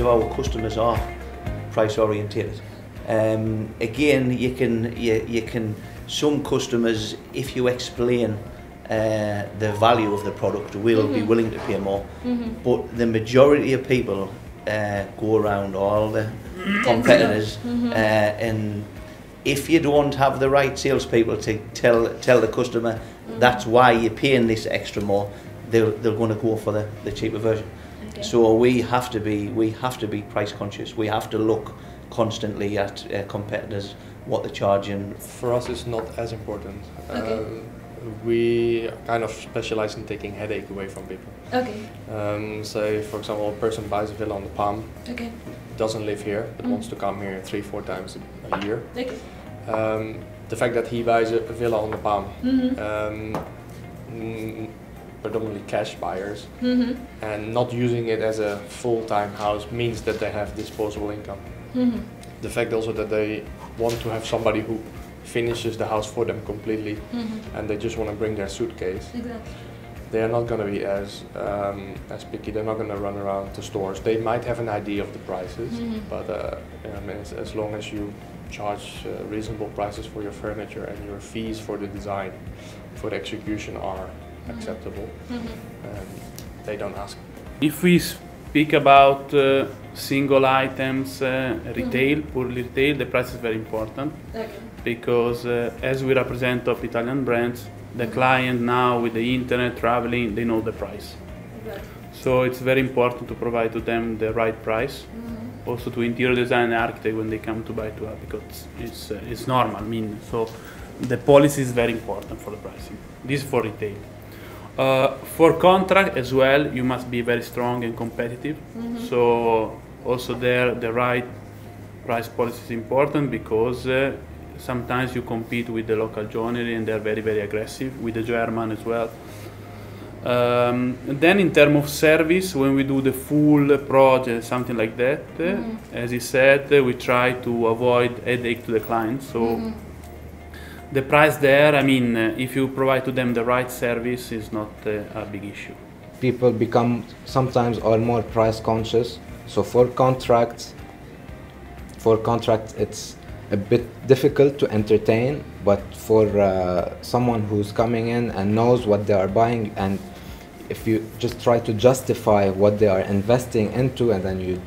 most of our customers are price orientated. Again, you can some customers, if you explain the value of the product, will be willing to pay more. But the majority of people go around all the competitors, and if you don't have the right salespeople to tell the customer that's why you're paying this extra more, they're going to go for the cheaper version. Okay. So we have to be price conscious. We have to look constantly at competitors, what they're charging. For us, it's not as important. Okay. We kind of specialize in taking headache away from people. Okay. Say, for example, a person buys a villa on the Palm. Okay. Doesn't live here, but wants to come here 3-4 times a year. Okay. The fact that he buys a villa on the Palm, predominantly cash buyers, and not using it as a full-time house means that they have disposable income. The fact also that they want to have somebody who finishes the house for them completely, and they just want to bring their suitcase. Exactly. They are not going to be as picky. They're not going to run around to stores. They might have an idea of the prices, but I mean, as long as you charge reasonable prices for your furniture and your fees for the design, for the execution are acceptable, they don't ask. If we speak about single items, retail, purely retail, the price is very important. Okay. Because as we represent top Italian brands, the client now with the internet traveling, they know the price. Exactly. So it's very important to provide to them the right price. Also to interior design and architect when they come to buy to us, because it's normal. I mean, so the policy is very important for the pricing. This is for retail. For contract as well, you must be very strong and competitive. So also there, the right price policy is important, because sometimes you compete with the local joinery and they're very, very aggressive, with the German as well. Then in terms of service, when we do the full project, something like that, as he said, we try to avoid headache to the client. So the price there, I mean, if you provide to them the right service, is not a big issue. People become sometimes are more price conscious. So for contracts, it's a bit difficult to entertain, but for someone who's coming in and knows what they are buying, and if you just try to justify what they are investing into, and then you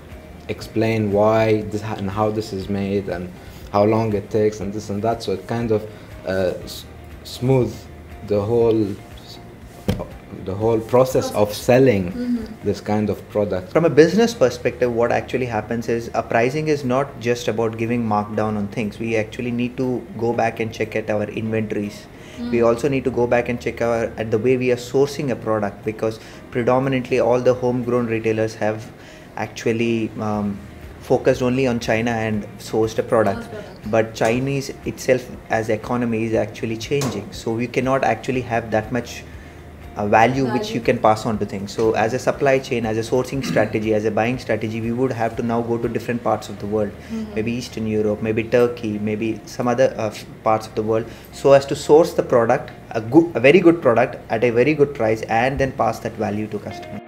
explain why this and how this is made and how long it takes and this and that, so it kind of smooth the whole process of selling this kind of product. From a business perspective, what actually happens is pricing is not just about giving markdown on things. We actually need to go back and check at our inventories. We also need to go back and check at the way we are sourcing a product, because predominantly all the homegrown retailers have actually focused only on China and sourced a product. But Chinese itself as economy is actually changing. So we cannot actually have that much value which you can pass on to things. So as a supply chain, as a sourcing strategy, as a buying strategy, we would have to now go to different parts of the world, maybe Eastern Europe, maybe Turkey, maybe some other parts of the world, so as to source the product, a very good product at a very good price, and then pass that value to customers.